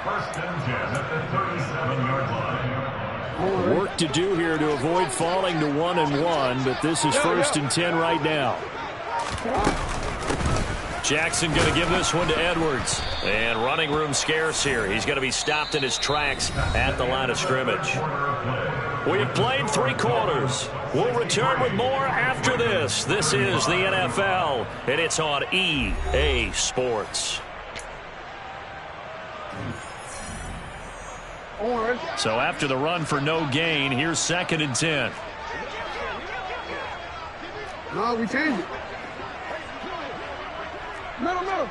1st and 10 at the 37-yard line. Work to do here to avoid falling to 1-1, but this is 1st and 10 right now. Jackson going to give this one to Edwards. And running room scarce here. He's going to be stopped in his tracks at the line of scrimmage. We've played 3 quarters. We'll return with more after this. This is the NFL, and it's on EA Sports. So after the run for no gain, here's 2nd and 10. No, we changed it. Middle.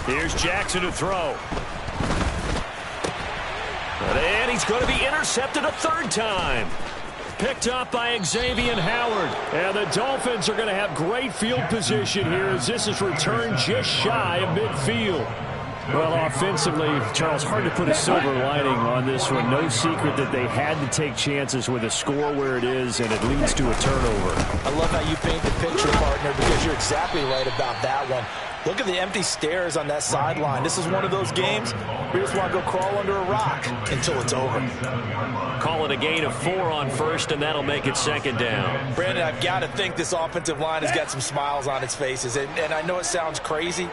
Here's Jackson to throw. And he's going to be intercepted a 3rd time. Picked up by Xavier Howard. And the Dolphins are going to have great field position here as this is returned just shy of midfield. Well, offensively, Charles, hard to put a silver lining on this one. No secret that they had to take chances with a score where it is, and it leads to a turnover. I love how you paint the picture, partner, because you're exactly right about that one. Look at the empty stares on that sideline. This is one of those games where you just want to go crawl under a rock until it's over. Call it a gain of 4 on 1st, and that'll make it 2nd down. Brandon, I've got to think this offensive line has got some smiles on its faces, and I know it sounds crazy,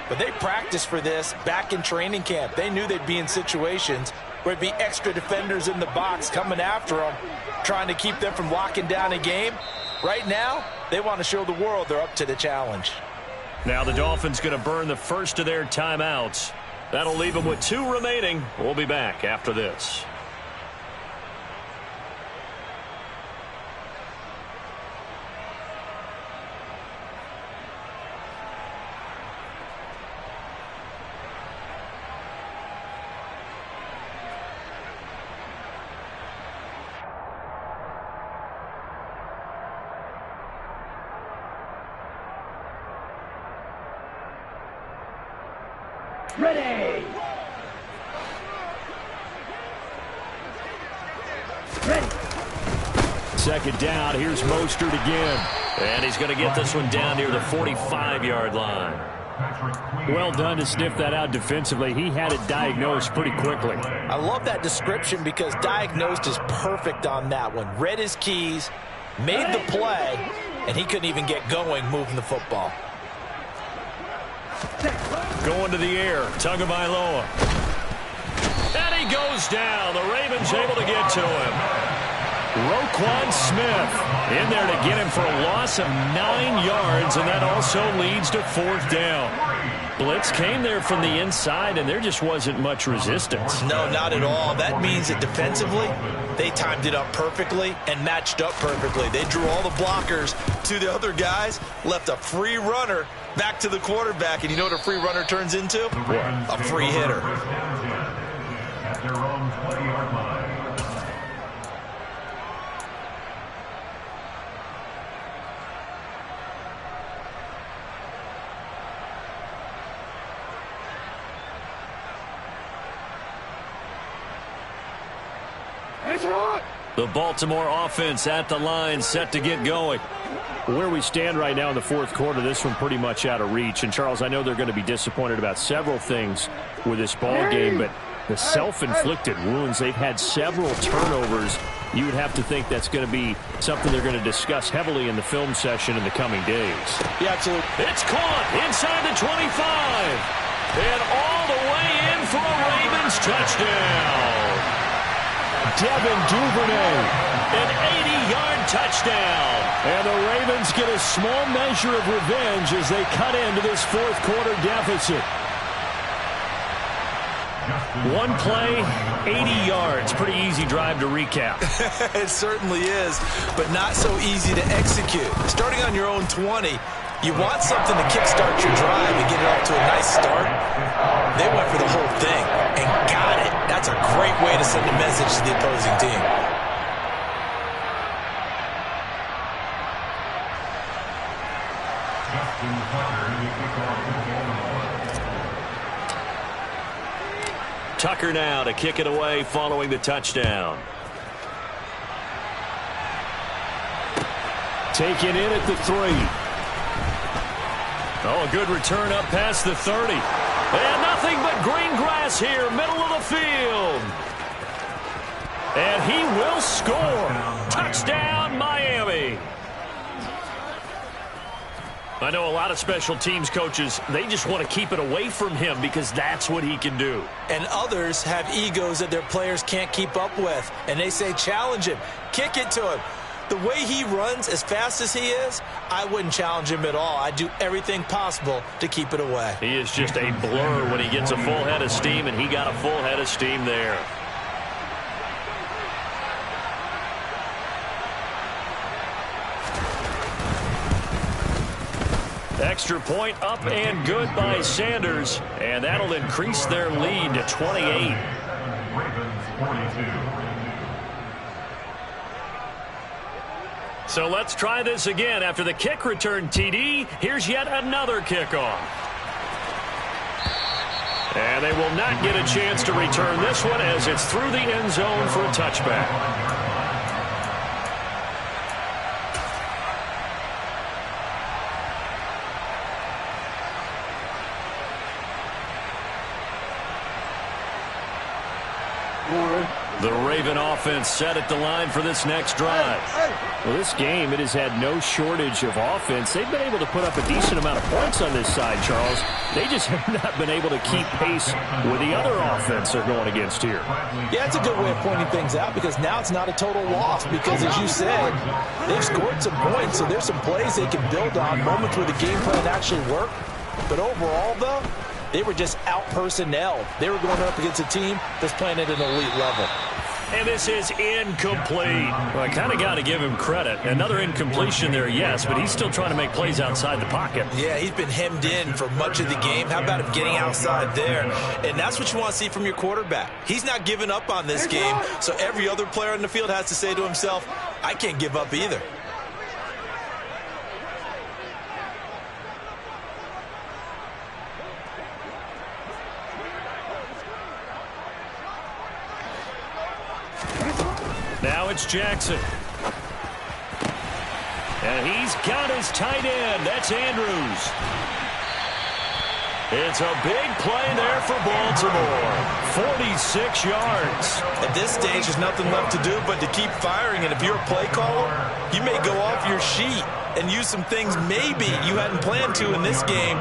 but they practiced for this back in training camp. They knew they'd be in situations where it'd be extra defenders in the box coming after them, trying to keep them from locking down a game. Right now, they want to show the world they're up to the challenge. Now the Dolphins going to burn the first of their timeouts. That'll leave them with 2 remaining. We'll be back after this. Ready! Second down, here's Mostert again. And he's going to get this one down near the 45-yard line. Well done to sniff that out defensively. He had it diagnosed pretty quickly. I love that description because diagnosed is perfect on that one. Read his keys, made the play, and he couldn't even get going moving the football. Going to the air, Tagovailoa. And he goes down. The Ravens able to get to him. Roquan Smith in there to get him for a loss of 9 yards, and that also leads to 4th down. Blitz came there from the inside, and there just wasn't much resistance. No, not at all. That means that defensively, they timed it up perfectly and matched up perfectly. They drew all the blockers to the other guys, left a free runner back to the quarterback, and you know what a free runner turns into? What? A free hitter. At their own 20-yard line. The Baltimore offense at the line, set to get going. Where we stand right now in the 4th quarter, this one pretty much out of reach. And, Charles, I know they're going to be disappointed about several things with this ball game, but the self-inflicted wounds, they've had several turnovers. You would have to think that's going to be something they're going to discuss heavily in the film session in the coming days. Yeah, absolutely. It's caught inside the 25. And all the way in for a Ravens touchdown. Devin Duvernay, an 80-yard touchdown. And the Ravens get a small measure of revenge as they cut into this 4th quarter deficit. One play, 80 yards. Pretty easy drive to recap. It certainly is, but not so easy to execute. Starting on your own 20, you want something to kickstart your drive and get it off to a nice start. They went for the whole thing and got it. That's a great way to send a message to the opposing team. Tucker now to kick it away following the touchdown. Taken in at the 3. Oh, a good return up past the 30. And nothing but green grass here, middle of the field. And he will score. Touchdown, Miami. I know a lot of special teams coaches, they just want to keep it away from him because that's what he can do. And others have egos that their players can't keep up with. And they say, challenge him, kick it to him. The way he runs as fast as he is, I wouldn't challenge him at all. I'd do everything possible to keep it away. He is just a blur when he gets a full head of steam, and he got a full head of steam there. Extra point up and good by Sanders, and that'll increase their lead to 28. Ravens 42. So let's try this again. After the kick return TD, here's yet another kickoff. And they will not get a chance to return this one as it's through the end zone for a touchback. The Raven offense set at the line for this next drive. Well, this game, it has had no shortage of offense. They've been able to put up a decent amount of points on this side, Charles. They just have not been able to keep pace with the other offense they're going against here. Yeah, it's a good way of pointing things out because now it's not a total loss because, as you said, they've scored some points, so there's some plays they can build on, moments where the game plan actually worked. But overall, though, they were just out-personnelled. They were going up against a team that's playing at an elite level. And this is incomplete. Well, I kind of got to give him credit. Another incompletion there, yes, but he's still trying to make plays outside the pocket. Yeah, he's been hemmed in for much of the game. How about him getting outside there? And that's what you want to see from your quarterback. He's not giving up on this game, so every other player on the field has to say to himself, I can't give up either. Now it's Jackson. And he's got his tight end. That's Andrews. It's a big play there for Baltimore. 46 yards. At this stage, there's nothing left to do but to keep firing. And if you're a play caller, you may go off your sheet and use some things maybe you hadn't planned to in this game.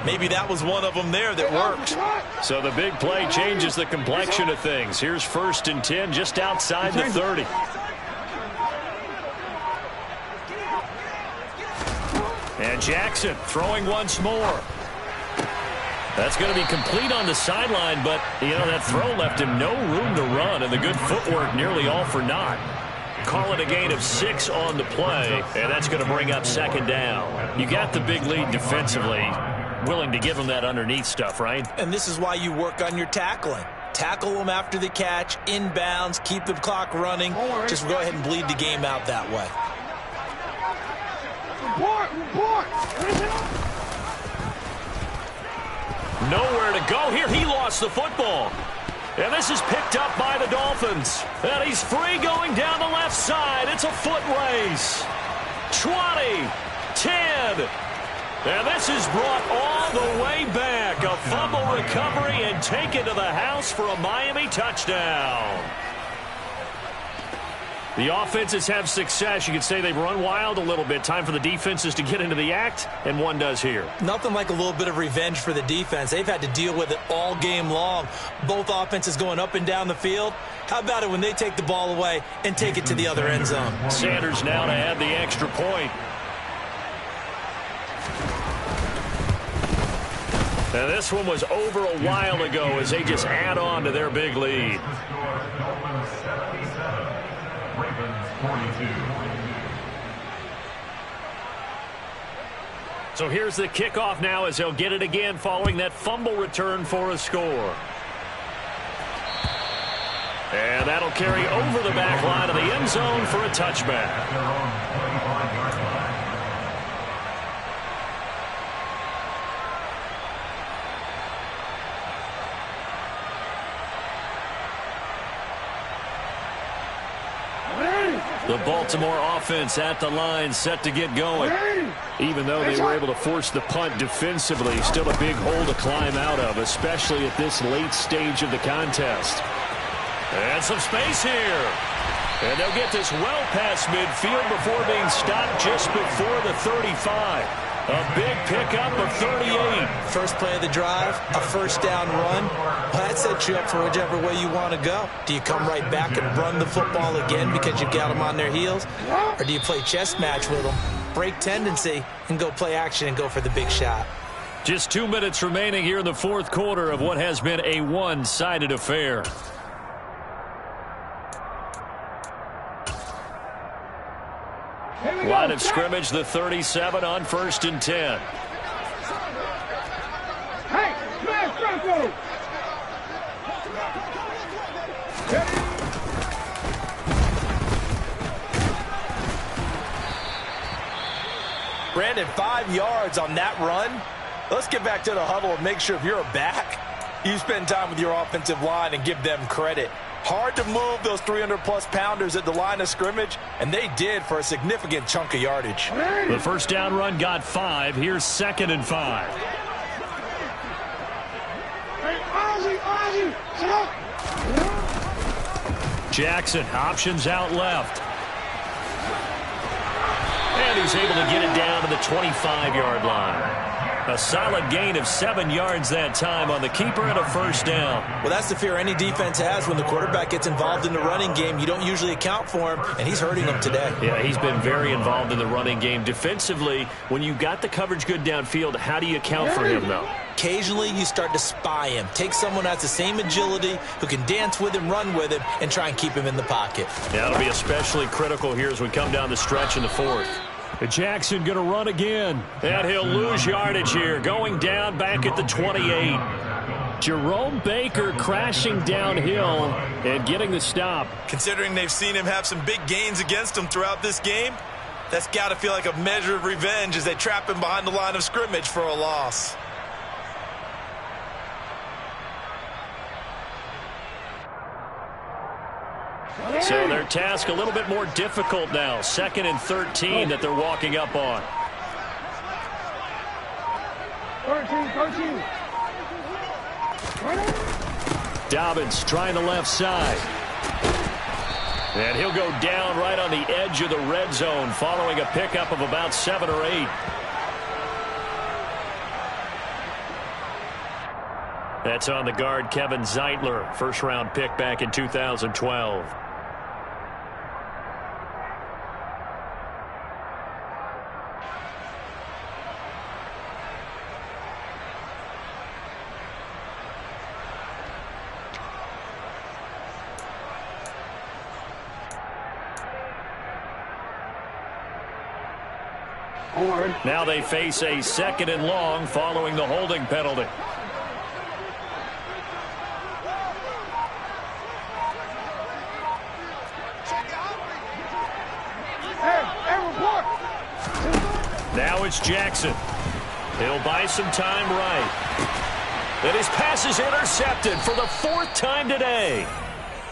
Maybe that was one of them there that worked. So the big play changes the complexion of things. Here's 1st and 10 just outside the 30. And Jackson throwing once more. That's going to be complete on the sideline, but, you know, that throw left him no room to run, and the good footwork nearly all for naught. Call it a gain of 6 on the play, and that's going to bring up 2nd down. You got the big lead defensively, willing to give them that underneath stuff, right? And this is why you work on your tackling. Tackle them after the catch, inbounds, keep the clock running. Just go ahead and bleed the game out that way. Report! Nowhere to go here. He lost the football. And this is picked up by the Dolphins. And he's free going down the left side. It's a foot race. 20, 10. And this is brought all the way back. A fumble recovery and taken to the house for a Miami touchdown. The offenses have success. You could say they've run wild a little bit. Time for the defenses to get into the act, and one does here. Nothing like a little bit of revenge for the defense. They've had to deal with it all game long. Both offenses going up and down the field. How about it when they take the ball away and take it to the other end zone? Sanders now to add the extra point. Now this one was over a while ago as they just add on to their big lead. Dolphins 77, Ravens 42. So here's the kickoff now as they'll get it again following that fumble return for a score. And that'll carry over the back line of the end zone for a touchback. Their own 25-yard line. The Baltimore offense at the line set to get going. Even though they were able to force the punt defensively, still a big hole to climb out of, especially at this late stage of the contest. And some space here. And they'll get this well past midfield before being stopped just before the 35. A big pickup of 38. First play of the drive, a first down run. Well, that sets you up for whichever way you want to go. Do you come right back and run the football again because you've got them on their heels? Or do you play chess match with them, break tendency, and go play action and go for the big shot? Just 2 minutes remaining here in the fourth quarter of what has been a one-sided affair. Line of scrimmage, the 37 on 1st and 10. Hey, smash Franco! Brandon, 5 yards on that run. Let's get back to the huddle and make sure if you're a back, you spend time with your offensive line and give them credit. Hard to move those 300-plus pounders at the line of scrimmage, and they did for a significant chunk of yardage. The first down run got 5. Here's 2nd and 5. Jackson options out left. And he's able to get it down to the 25-yard line. A solid gain of 7 yards that time on the keeper and a first down. Well, that's the fear any defense has when the quarterback gets involved in the running game. You don't usually account for him, and he's hurting them today. Yeah, he's been very involved in the running game. Defensively, when you got the coverage good downfield, how do you account for him, though? Occasionally, you start to spy him. Take someone who has the same agility, who can dance with him, run with him, and try and keep him in the pocket. Yeah, that'll be especially critical here as we come down the stretch in the fourth. Jackson going to run again. And he'll lose yardage here, going down back at the 28. Jerome Baker crashing downhill and getting the stop. Considering they've seen him have some big gains against him throughout this game, that's got to feel like a measure of revenge as they trap him behind the line of scrimmage for a loss. So their task a little bit more difficult now. 2nd and 13 that they're walking up on. 13. Dobbins trying the left side. And he'll go down right on the edge of the red zone following a pickup of about 7 or 8. That's on the guard, Kevin Zeitler, first-round pick back in 2012. Now they face a 2nd and long following the holding penalty. Now it's Jackson. He'll buy some time right. And his pass is intercepted for the 4th time today.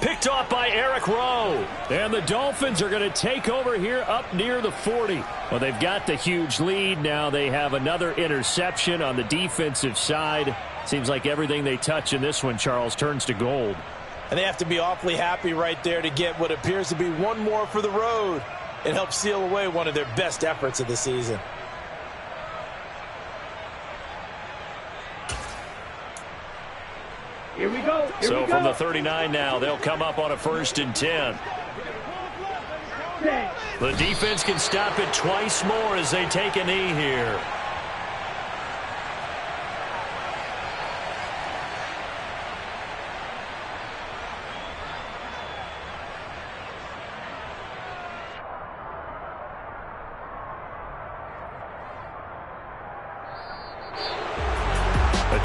Picked off by Eric Rowe. And the Dolphins are going to take over here up near the 40. Well, they've got the huge lead. Now they have another interception on the defensive side. Seems like everything they touch in this one, Charles, turns to gold. And they have to be awfully happy right there to get what appears to be one more for the road. It helps seal away one of their best efforts of the season. Here we go. So from the 39 now, they'll come up on a 1st and 10. The defense can stop it twice more as they take a knee here.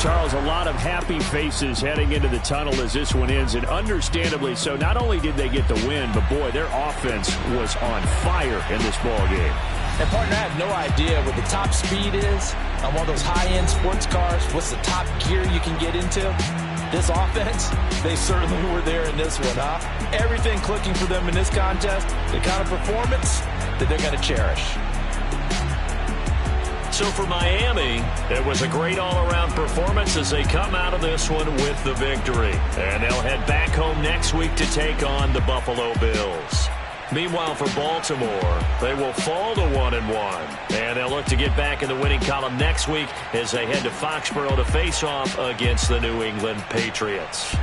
Charles, a lot of happy faces heading into the tunnel as this one ends, and understandably so. Not only did they get the win, but boy, their offense was on fire in this ball game. And partner, I have no idea what the top speed is on one of those high-end sports cars. What's the top gear you can get into? This offense, they certainly were there in this one, huh? Everything clicking for them in this contest, the kind of performance that they're going to cherish. So for Miami, it was a great all-around performance as they come out of this one with the victory. And they'll head back home next week to take on the Buffalo Bills. Meanwhile, for Baltimore, they will fall to 1-1. And they'll look to get back in the winning column next week as they head to Foxborough to face off against the New England Patriots.